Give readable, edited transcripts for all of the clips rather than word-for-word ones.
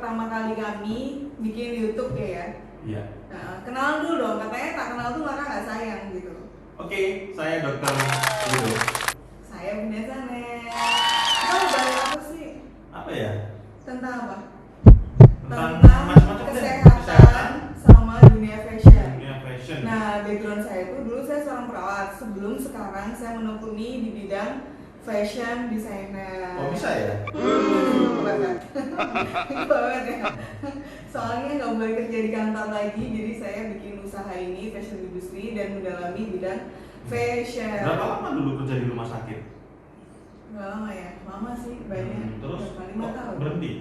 pertama kali kami bikin YouTube ya. Iya. Nah, kenalan dulu dong, katanya tak kenal tuh maka nggak sayang gitu. Oke, saya Dokter Widodo. Saya Bunda Sanet. Kita mau bahas apa sih? Apa ya? Tentang apa? Tentang Tentang macam-macam deh. kesehatan sama dunia fashion. Dunia fashion. Nah, background saya itu dulu saya seorang perawat. Sebelum sekarang saya menekuni di bidang fashion designer. Oh, bisa ya? Banget. Banget ya. Soalnya nggak boleh kerja di kantor lagi, jadi saya bikin usaha ini fashion industry dan mendalami bidang fashion. Berapa lama dulu kerja di rumah sakit? Nggak lama ya, lama sih banyak. Terus? Berapa, 5 tahun. Berhenti?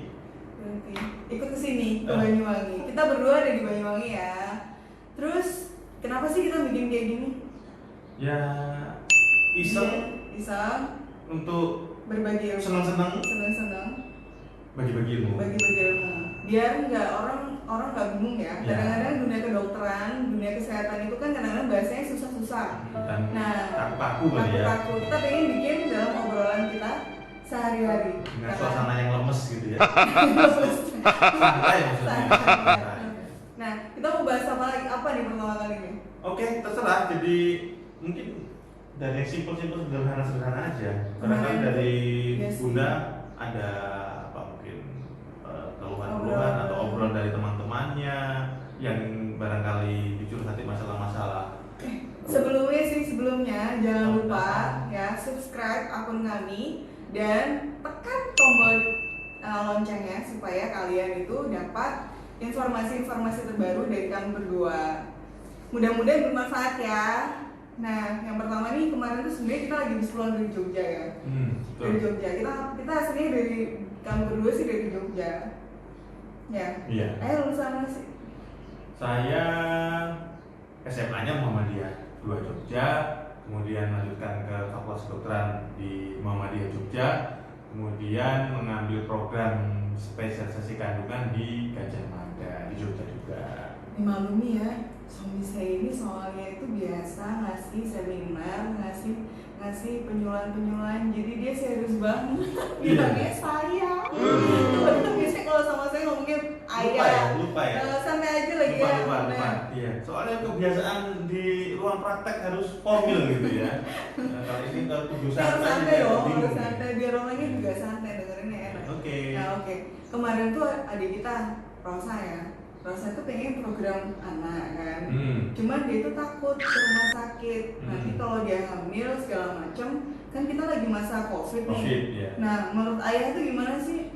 Berhenti. Ikut ke sini ke Banyuwangi. Kita berdua ada di Banyuwangi ya. Terus kenapa sih kita bikin kayak gini? Ya, iseng Iseng. untuk Berbagi ilmu. senang-senang. Senang-senang. Bagi-bagi ilmu. Bagi-bagi ilmu. Biar nggak orang nggak bingung ya. Ya. Kadang-kadang dunia kedokteran, dunia kesehatan itu kan kadang-kadang bahasanya susah-susah. Dan Nah, kaku-kaku kali ya. kaku-kaku. Kita pengen bikin dalam obrolan kita sehari-hari. Dengan suasana yang lemes gitu ya. Santai maksudnya. Santai. Nah, kita mau bahas apa lagi? Apa nih pertama kali ini? Oke, terserah. Jadi mungkin dari yang simpel-simpel sederhana-sederhana aja. Barangkali dari Yes. Bunda ada apa mungkin keluhan-keluhan atau obrolan dari teman-temannya yang barangkali dicurhati masalah-masalah. Sebelumnya jangan lupa ya subscribe akun kami dan tekan tombol loncengnya supaya kalian itu dapat informasi-informasi terbaru dari kami berdua. Mudah-mudahan bermanfaat ya. Nah, yang pertama nih kemarin tuh sebenarnya kita lagi habis pulang dari Jogja ya. Dari Jogja. Kita aslinya dari kami berdua sih dari Jogja. Ya. Iya. Lulusan mana sih? Saya SMA-nya Muhammadiyah 2 Jogja, kemudian lanjutkan ke Fakultas Kedokteran di Muhammadiyah Jogja, kemudian mengambil program spesialisasi kandungan di Gajah Mada di Jogja juga. Dimaklumi ya, suami saya ini soalnya itu biasa ngasih seminar, ngasih penyuluhan, jadi dia serius banget. Bilangnya saya. Biasanya kalau sama saya ngomongnya ayah. Lupa ya. Santai aja lagi ya. Lupa. Nah. Iya. Soalnya kebiasaan di ruang praktek harus formil gitu ya. Kalau ini kudu Harus santai santai dong, bingung. harus santai biar orangnya juga santai dengerinnya enak. Oke. Nah oke, kemarin tuh adik kita Rosa ya. Rosa tuh pengen program anak kan. Cuman dia tuh takut ke rumah sakit. Nanti kalau dia hamil segala macem, kan kita lagi masa COVID nih. Iya. Nah, menurut ayah tuh gimana sih?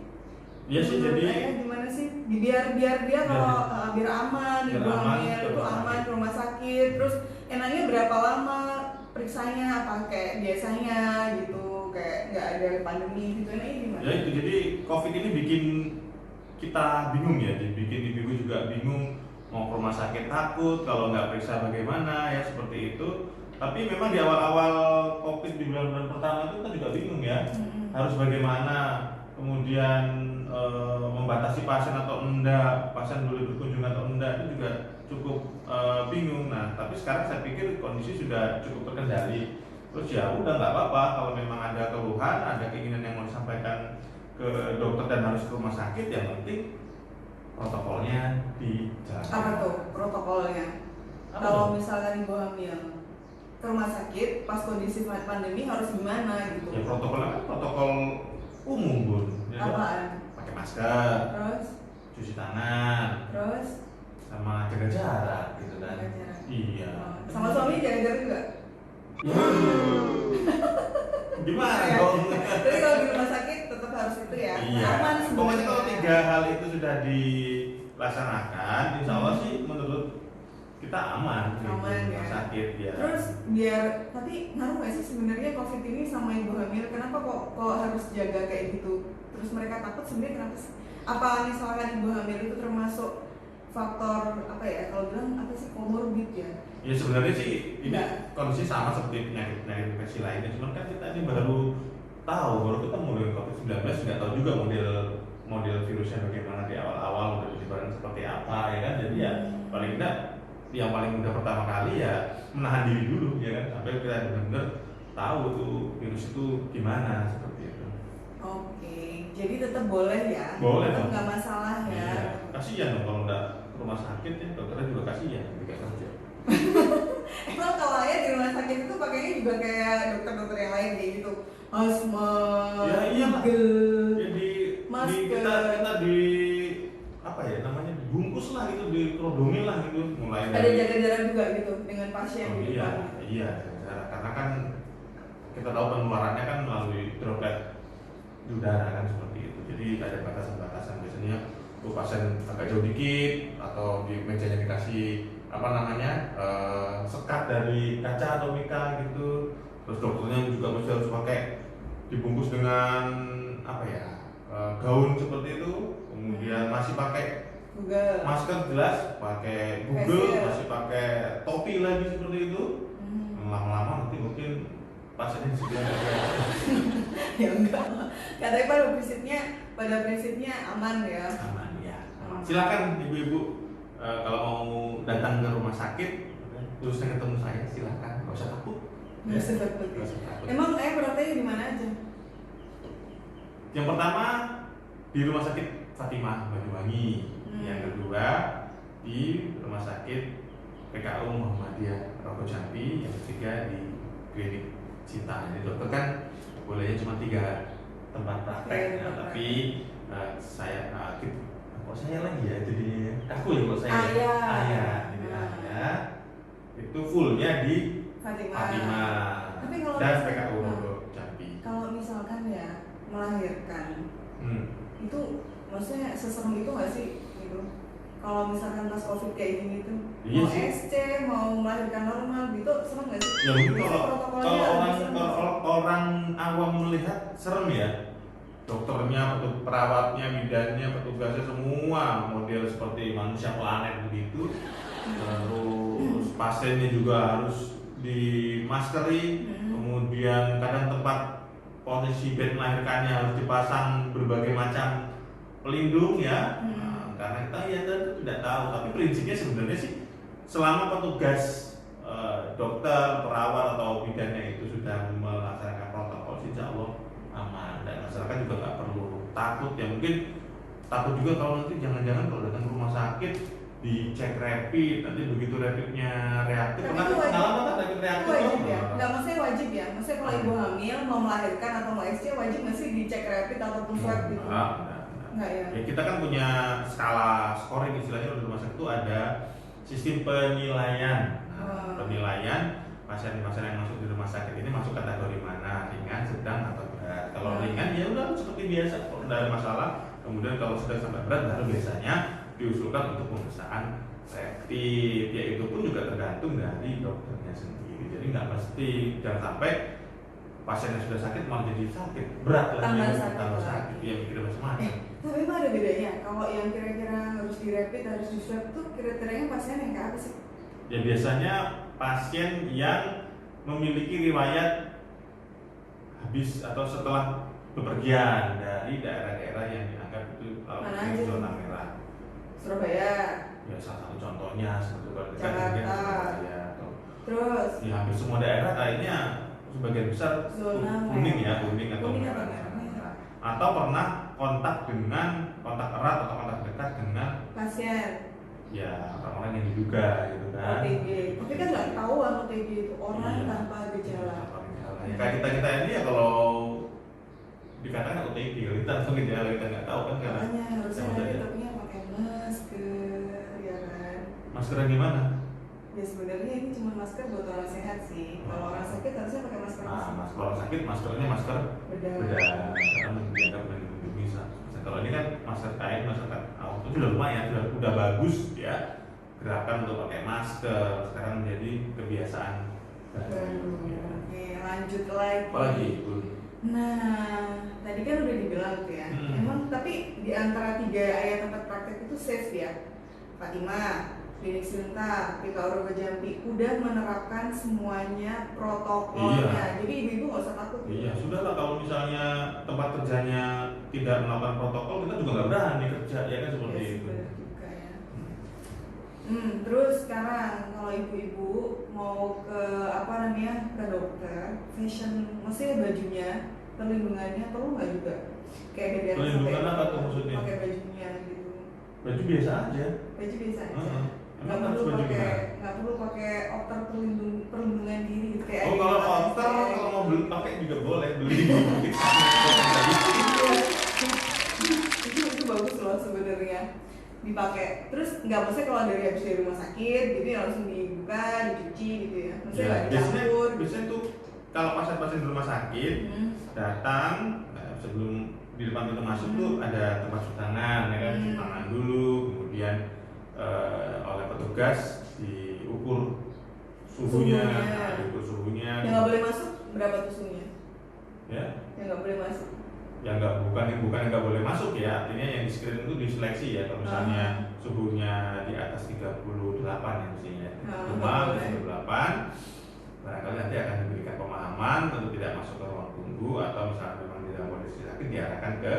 Iya sih, Menurut jadi ayah gimana sih? Biar dia kalau biar aman, biar ibu aman, hamil ke itu rumah aman sakit. ke rumah sakit. Terus enaknya berapa lama periksanya? Apa kayak biasanya gitu? Kayak nggak ada pandemi gitu. Enaknya gimana? Ya itu, jadi COVID ini bikin kita bingung ya, dibikin ibu juga bingung, mau ke rumah sakit takut, kalau nggak periksa bagaimana ya seperti itu. Tapi memang di awal-awal COVID di bulan-bulan pertama itu kita juga bingung ya, harus bagaimana, kemudian membatasi pasien atau enggak, pasien boleh berkunjung atau enggak, itu juga cukup bingung. Nah, tapi sekarang saya pikir kondisi sudah cukup terkendali. Terus ya udah nggak apa-apa kalau memang ada keluhan, ada keinginan yang mau disampaikan ke dokter dan harus ke rumah sakit, yang penting protokolnya dijalankan. Apa tuh protokolnya? Kalau misalkan ibu hamil ke rumah sakit pas kondisi pandemi harus gimana gitu? Ya protokolnya kan protokol umum Bun. Ya, apaan? pakai masker, Terus? cuci tangan, Terus? sama jaga jarak gitu kan. Jaga jarak. Iya. Sama suami jaga-jaga juga? Ya. Gimana Ya. dong? Jadi kalau di rumah sakit tetap harus itu ya? Iya. Aman Pokoknya kalau sebenarnya. 3 hal itu sudah dilaksanakan, insya Allah sih menurut kita aman di Aman, rumah ya. sakit ya. Terus biar, tapi ngaruh nggak sih sebenarnya COVID ini sama ibu hamil? Kenapa kok harus jaga kayak gitu? Terus mereka takut sebenarnya kenapa sih? Apa misalkan ibu hamil itu termasuk faktor apa ya? Kalau bilang apa sih komorbid ya? Ya sebenarnya sih ini Nggak. kondisi sama seperti penyakit infeksi lainnya, cuman kan kita ini baru ketemu dengan COVID-19, nggak tahu juga model virusnya bagaimana di awal-awal, model penyebaran seperti apa ya kan. Jadi ya paling enggak yang paling mudah pertama kali ya menahan diri dulu ya kan, sampai kita benar-benar tahu tuh virus itu gimana seperti itu. Oke, Jadi tetap boleh ya? Boleh Tetap dong. nggak masalah ya? Iya. Kasihan dong kalau nggak ke rumah sakit ya, dokternya juga kasihan ketika kerja. Emang kalau ayah di rumah sakit itu pakainya juga kayak dokter-dokter yang lain kayak gitu, asma, Ya iya lah. gel, Jadi masker. kita di apa ya namanya dibungkus lah gitu, dikerodongin lah gitu, mulai Ada jaga jarak juga gitu dengan pasien Oh, di iya, depan. iya, karena kan kita tahu penularannya kan melalui droplet di udara kan seperti itu. Jadi ada batasan-batasan, biasanya pasien agak jauh dikit atau di mejanya dikasih apa namanya sekat dari kaca atau mika gitu. Terus dokternya juga mesti harus pakai dibungkus dengan apa ya gaun seperti itu. Kemudian masih pakai Google. masker jelas, pakai Google, Facial. masih pakai topi lagi seperti itu. Lama-lama nanti mungkin pasiennya sudah Ya enggak, katanya pada prinsipnya aman ya. aman ya. Silakan ibu-ibu kalau mau datang ke rumah sakit terusnya ketemu saya silakan, nggak usah takut. Nggak usah takut. Nggak usah takut. Emang ayah prakteknya di mana aja? Yang pertama di rumah sakit Fatimah Banyuwangi, yang kedua di rumah sakit PKU Muhammadiyah Rogo Jambi, yang ketiga di klinik Cinta. Ini dokter kan bolehnya cuma 3 tempat praktek, tapi saya kok saya lagi ya jadi aku ya kok saya ayah jadi ayah itu fullnya di Fatimah Tapi kalau dan misalkan- PKU Rogo Jambi. Kalau misalkan ya melahirkan, itu maksudnya seserem itu nggak sih gitu? Kalau misalkan pas COVID kayak gini tuh, Iya mau sih. SC, mau melahirkan normal gitu, serem nggak sih? Ya mungkin Biasanya protokolnya lebih serem nggak sih? kalau orang awam melihat serem ya, dokternya, perawatnya, bidannya, petugasnya semua model seperti manusia planet begitu. Terus pasiennya juga harus dimaskeri, kemudian kadang tempat posisi bed melahirkannya harus dipasang berbagai macam pelindung ya. Karena kita ya tidak tahu, tapi prinsipnya sebenarnya sih selama petugas dokter, perawat atau bidannya itu sudah melaksanakan protokol, insya Allah aman dan masyarakat juga nggak perlu takut ya. Mungkin takut juga kalau nanti jangan-jangan kalau datang ke rumah sakit dicek rapid, nanti begitu rapidnya reaktif. Tapi Pernah itu wajib. pengalaman kan rapid Itu reaktif? wajib ya? Nggak, maksudnya wajib ya? Maksudnya kalau ibu hamil mau melahirkan atau mau SC wajib nggak sih dicek rapid ataupun swab gitu? Nggak ya? Ya kita kan punya skala scoring istilahnya di rumah sakit itu ada sistem penilaian. Penilaian pasien-pasien yang masuk di rumah sakit ini masuk kategori mana, ringan, sedang atau berat. Kalau ringan ya udah seperti biasa, kalau tidak ada masalah. Kemudian kalau sudah sampai berat baru biasanya diusulkan untuk pemeriksaan rapid. Ya itu pun juga tergantung dari dokternya sendiri. Jadi nggak mesti, jangan sampai pasien yang sudah sakit malah jadi sakit berat lagi, tambah sakit, ya mikir macam-macam. Tapi emang ada bedanya. Kalau yang kira-kira harus di rapid, harus di swab tuh kriterianya pasien yang kayak apa sih? Ya biasanya pasien yang memiliki riwayat habis atau setelah bepergian dari daerah-daerah yang dianggap itu zona merah. Surabaya. Ya salah satu contohnya seperti kalau kita Jakarta. mungkin Surabaya atau Terus di hampir semua daerah kayaknya sebagian besar zona kuning merah. ya, kuning atau Kuning merah. atau merah. Atau pernah kontak erat atau kontak dekat dengan Pasien ya orang-orang yang diduga gitu kan. OTG. Tapi kan nggak tahu OTG itu orang Iya. tanpa gejala. Ya kayak kita ini ya kalau dikatakan OTG, kita langsung gejala kita nggak tahu kan karena Makanya harusnya yang nanti tadi. tapi pakai masker, ya kan? Maskernya gimana? Ya sebenarnya ini cuma masker buat orang sehat sih. Kalau orang sakit harusnya pakai masker. Kalau sakit maskernya masker Bedah. karena dianggap melindungi. Kalau ini kan masker kain, masker itu sudah lumayan, sudah bagus ya. Gerakan untuk pakai masker sekarang menjadi kebiasaan baru. Ya. Oke, lanjut lagi. Apalagi Bu? Nah, tadi kan udah dibilang tuh ya. Emang tapi di antara 3 area tempat praktek itu safe ya. Fatimah, Klinik Sinta, PKU Rogo Jambi udah menerapkan semuanya protokolnya. Iya. Jadi ibu-ibu nggak usah takut. Iya, sudahlah kalau misalnya tempat kerjanya tidak melakukan protokol, kita juga nggak berani kerja, ya kan seperti Yes, itu. benar juga ya. Terus sekarang kalau ibu-ibu mau ke ke dokter, fashion, maksudnya bajunya perlindungannya perlu nggak juga? Kayak BDR Perlindungan apa tuh maksudnya? pakai bajunya gitu. Baju biasa aja. Baju biasa aja. Heeh. Nggak Emang harus perlu baju pakai gimana? nggak perlu pakai outer perlindungan diri gitu kayak. Oh, ada kalau di outer kayak- kalau mau beli pakai juga boleh, beli. itu bagus loh sebenarnya dipakai. Terus nggak maksudnya kalau habis dari rumah sakit gitu ya langsung dibuka, dicuci gitu ya. Maksudnya nggak dicampur. Biasanya tuh kalau pasien-pasien di rumah sakit datang sebelum di depan pintu masuk tuh ada tempat cuci tangan, ya kan? Cuci tangan dulu, kemudian oleh petugas diukur suhunya, diukur suhunya. Yang nggak boleh masuk berapa tuh suhunya? Ya. Yang nggak boleh masuk. Yang bukan yang nggak boleh masuk ya, artinya yang di screen itu diseleksi ya. Kalau misalnya suhunya di atas 38 ya mestinya, demam 38, barangkali nanti akan diberikan pemahaman untuk tidak masuk ke ruang tunggu atau misalnya memang tidak kondisi sakit diarahkan ke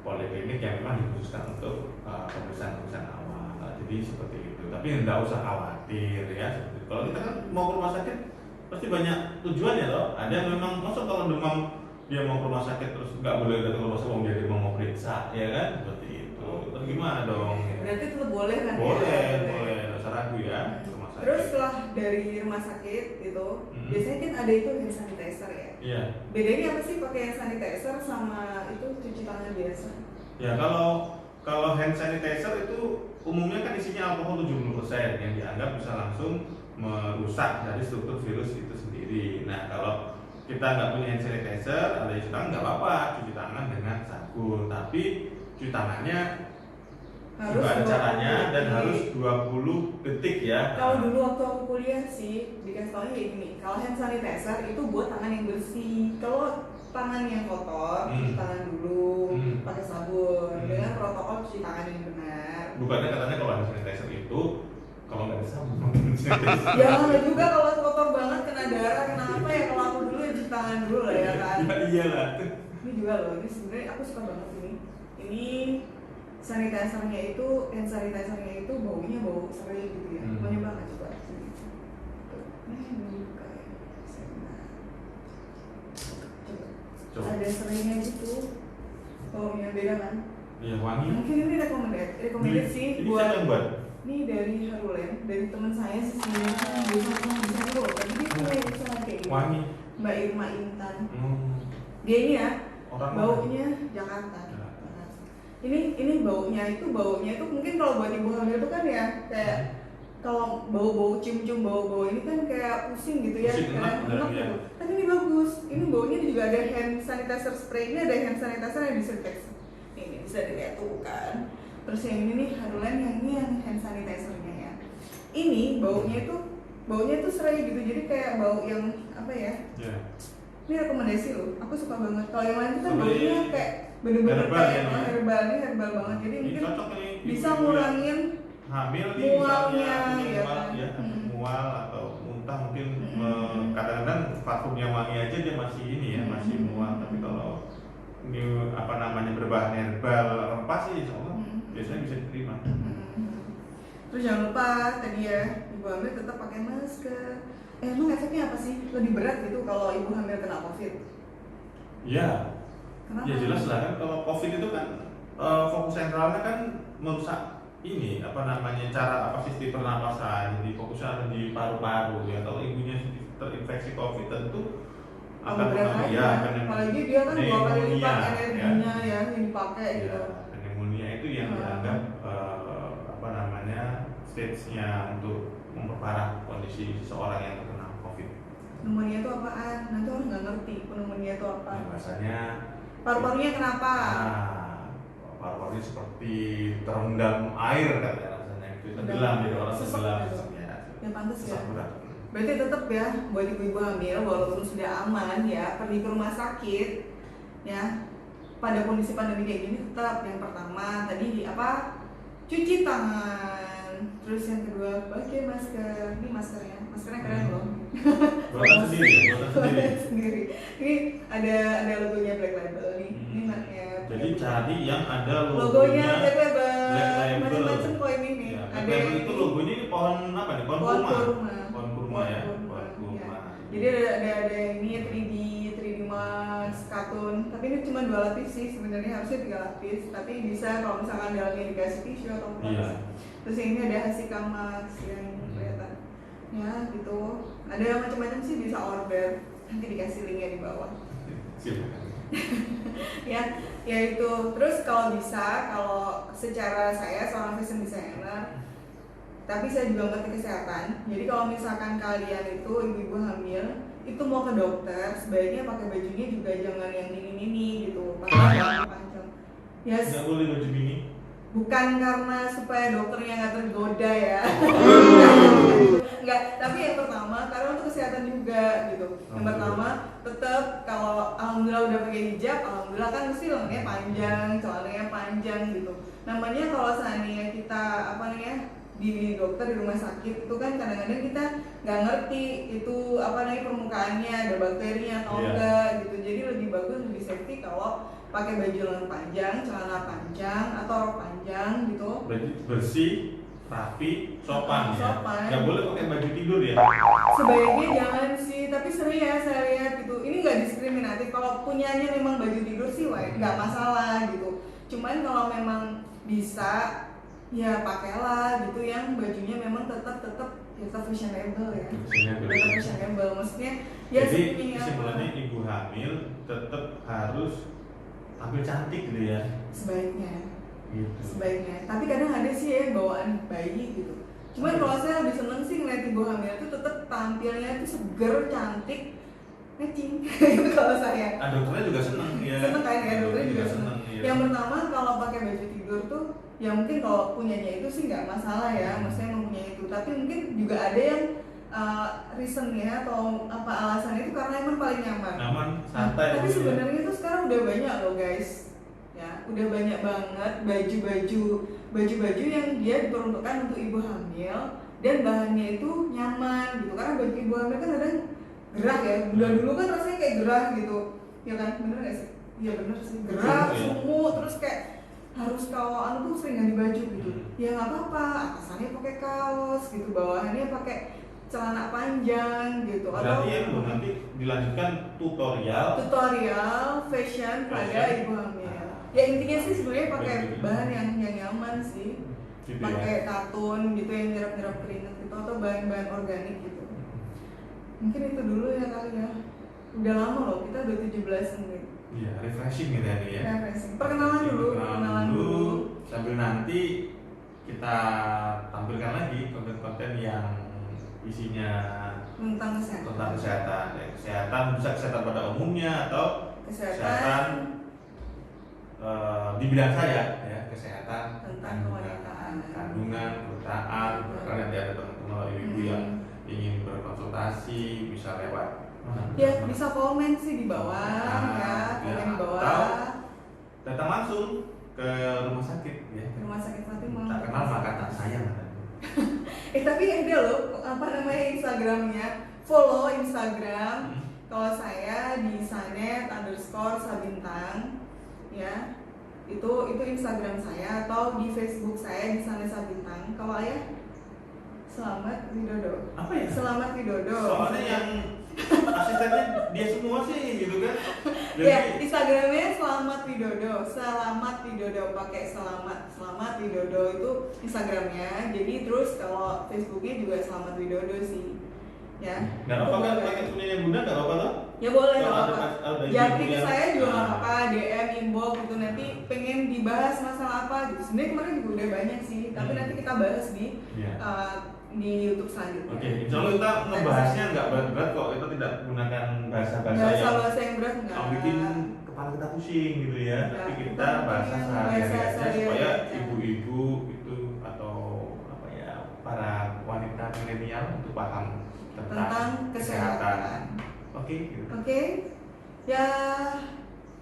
poliklinik yang memang dikhususkan untuk pemeriksaan awal. Jadi seperti itu. Tapi nggak usah khawatir ya. Seperti itu. Kalau kita kan mau ke rumah sakit pasti banyak tujuan ya loh. Ada yang memang masuk kalau demam dia mau ke rumah sakit terus nggak boleh datang ke rumah sakit dia mau periksa ya kan seperti itu. Terus gimana dong? Berarti tetap boleh kan? Boleh, nggak usah ragu ya ke rumah sakit. Terus setelah dari rumah sakit itu biasanya kan ada itu hand sanitizer ya. Iya. Bedanya apa sih pakai hand sanitizer sama itu cuci tangan biasa? Ya kalau hand sanitizer itu umumnya kan isinya alkohol 70% yang dianggap bisa langsung merusak dari struktur virus itu sendiri. Nah kalau kita nggak punya hand sanitizer, ada cuci tangan nggak apa-apa, cuci tangan dengan sabun. Tapi cuci tangannya juga ada caranya dan harus 20 detik ya. Kalau dulu waktu aku kuliah sih dikasih tahu kayak gini, kalau hand sanitizer itu buat tangan yang bersih. Kalau tangan yang kotor, cuci tangan dulu, pakai sabun dengan protokol cuci tangan yang benar. Bukannya katanya kalau hand sanitizer itu kalau nggak ada sabun. Ya juga kalau kotor banget kena darah, kena apa ya, kalau aku dulu ya cuci tangan dulu lah ya kan. Ya iyalah. Ini juga loh, ini sebenarnya aku suka banget ini. Ini sanitizernya itu, hand sanitizernya itu baunya bau serai gitu ya. Mau nyoba nggak coba? Coba. Ada serainya gitu, baunya beda kan? Iya wangi. Mungkin ini recommended sih ini buat. siapa yang buat? Ini dari Harulen, dari teman saya sih sebenarnya bisa loh, tapi dia punya usaha kayak gitu. Wangi. Mbak Irma Intan. Dia ini ya, Orang baunya Jakarta. Ini baunya itu mungkin kalau buat ibu hamil itu kan ya kayak kalau bau-bau cium-cium bau-bau ini kan kayak pusing gitu ya, pusing, kayak enak gitu. Tapi ini bagus. Ini baunya juga ada hand sanitizer spray, ini ada hand sanitizer yang disinfektan. Ini bisa dilihat tuh kan. Terus yang ini nih Harulen, yang ini yang hand sanitizernya ya. Ini baunya itu serai gitu, jadi kayak bau yang apa ya? Yeah. Ini rekomendasi loh, aku suka banget. Kalau yang lain itu kan baunya kayak bener-bener herbal kayak ya, herbal, ini herbal banget. Jadi ini mungkin cocok nih, bisa ibu-ibu ngurangin hamil nih mualnya, misalnya ya mual, kan? mual atau muntah mungkin kadang-kadang parfum yang wangi aja dia masih ini ya masih mual. Tapi kalau ini apa namanya berbahan herbal rempah sih insya Allah biasanya bisa diterima. Terus jangan lupa tadi ya, ibu hamil tetap pakai masker. Emang efeknya apa sih? Lebih berat gitu kalau ibu hamil kena COVID? Iya. Kenapa? Ya jelas lah kan kalau COVID itu kan fokus sentralnya kan merusak ini apa namanya cara apa sistem pernapasan, di fokusnya ada di paru-paru ya. Kalau ibunya terinfeksi COVID tentu akan berat ya apalagi dia kan 2 kali lipat energinya ya yang dipakai gitu. Pneumonia itu yang dianggap apa namanya stage-nya untuk memperparah kondisi seseorang yang terkena COVID. Pneumonia itu apaan? Nanti orang nggak ngerti pneumonia itu apa. Ya, bahasanya paru-parunya kenapa? Paru-parunya seperti terendam air katanya rasanya itu tenggelam jadi orang tenggelam ya pantas ya. Berat. Berarti tetap ya buat ibu-ibu hamil walaupun sudah aman ya pergi ke rumah sakit ya pada kondisi pandemi kayak gini tetap yang pertama tadi apa cuci tangan, terus yang kedua pakai masker. Ini maskernya keren loh. Buatan sendiri. Ini ada logonya Black Label nih. Ini maknya. Jadi cari yang ada logonya Black Label. Black Label. Macam-macam kok ini nih. Ya, ada Black Label itu logonya ini pohon apa nih? Pohon kurma ya. Jadi ada yang ini 3D katun, tapi ini cuma 2 lapis sih sebenarnya, harusnya 3 lapis, tapi bisa kalau misalkan dalamnya dikasih tisu atau apa. Iya. Terus ini ada Hasika Max yang kelihatan ya gitu, ada macam-macam sih, bisa order, nanti dikasih linknya di bawah. Silakan. Ya itu. Terus kalau bisa, kalau secara saya seorang fashion designer, tapi saya juga ngerti kesehatan. Jadi kalau misalkan kalian itu ibu-ibu hamil itu mau ke dokter, sebaiknya pakai bajunya juga jangan yang mini-mini gitu, pakai yang panjang. Yes. Nggak boleh baju mini. Bukan karena supaya dokternya nggak tergoda ya. Enggak, tapi yang pertama karena untuk kesehatan juga gitu. Yang pertama tetap kalau alhamdulillah udah pakai hijab, alhamdulillah kan mesti lengannya panjang, celananya panjang gitu. Namanya kalau seandainya kita di dokter di rumah sakit itu kan kadang-kadang kita nggak ngerti itu permukaannya ada bakterinya atau enggak gitu. Jadi lebih bagus, lebih safety kalau pakai baju lengan panjang, celana panjang atau rok panjang gitu. Bersih, rapi, sopan ya. Nggak boleh pakai baju tidur ya. Sebaiknya jangan sih, tapi sering ya saya lihat gitu. Ini nggak diskriminatif. Kalau punyanya memang baju tidur sih, nggak masalah gitu. Cuman kalau memang bisa, ya pakailah gitu yang bajunya memang tetap fashionable ya. Tetap fashionable, maksudnya ya. Jadi kesimpulannya ibu hamil tetap harus tampil cantik gitu ya. Sebaiknya. Gitu. Sebaiknya. Tapi kadang ada sih ya bawaan bayi gitu. Cuman kalau saya lebih seneng sih ngeliat ibu hamil itu tetap tampilnya itu seger, cantik, matching. Itu kalau saya. Dokternya juga seneng ya. Seneng kan ya, dokternya juga seneng. Ya. Yang pertama kalau pakai baju tidur tuh, ya mungkin kalau punyanya itu sih nggak masalah ya, maksudnya mempunyai itu. Tapi mungkin juga ada yang reasonnya atau alasannya itu karena emang paling nyaman. Santai. Tapi sebenarnya tuh sekarang udah banyak loh guys. Ya, udah banyak banget baju-baju yang dia diperuntukkan untuk ibu hamil dan bahannya itu nyaman gitu. Karena baju ibu hamil kan kadang gerah ya. Dulu kan rasanya kayak gerah gitu. Ya kan, bener gak sih? Iya bener sih. Gerah, sumuk, terus kayak harus kawan tuh sering ganti baju gitu. Ya nggak apa-apa, atasannya pakai kaos gitu, bawahannya pakai celana panjang gitu. Berarti ya nanti dilanjutkan tutorial fashion pada ibu hamil. Ya intinya sih sebenarnya pakai bahan yang nyaman sih, gitu pakai katun gitu yang nyerap keringat gitu atau bahan-bahan organik gitu. Mungkin itu dulu ya kali ya. Udah lama loh, kita udah 17 menit. Iya, refreshing gitu ya nih ya. Refreshing. Perkenalan dulu. Sambil nanti kita tampilkan lagi konten-konten yang isinya tentang kesehatan. Kesehatan bisa kesehatan pada umumnya atau kesehatan di bidang saya ya, kesehatan tentang kandungan, kebutaan. Bahkan nanti ada teman-teman ibu yang ingin berkonsultasi bisa lewat ya, bisa komen sih di bawah ya, komen di bawah atau datang langsung ke rumah sakit ya. Rumah sakit Fatimah. Tak kenal maka tak sayang. Tapi ada loh Instagramnya, follow Instagram. Kalau saya di sanet_sabintang ya, itu Instagram saya, atau di Facebook saya di Sanet Sabintang. Kalau ayah Selamat Widodo. Apa ya? Selamat Widodo. Soalnya yang asistennya dia semua sih gitu kan. Ya, Instagramnya Selamat Widodo pakai Selamat Widodo itu Instagramnya. Jadi terus kalau Facebooknya juga Selamat Widodo sih. Ya. Nggak apa-apa kan pakai punyanya Bunda, nggak apa-apa loh? Ya boleh, nggak apa-apa. Jadi ke saya juga nggak apa-apa, DM, inbox gitu, nanti pengen dibahas masalah apa gitu. Sebenarnya kemarin juga udah banyak sih, tapi nanti kita bahas di YouTube selanjutnya. Oke, insya Allah kita ngebahasnya nggak berat-berat kok, kita tidak menggunakan bahasa yang berat nggak. Bikin kepala kita pusing gitu ya. Tapi kita bahasa sehari-hari supaya ibu-ibu itu atau para wanita milenial untuk paham tentang kesehatan. Oke. Ya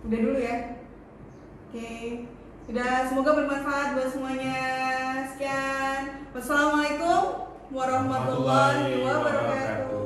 udah dulu ya. Udah, semoga bermanfaat buat semuanya. Sekian. Wassalamualaikum warahmatullahi wabarakatuh.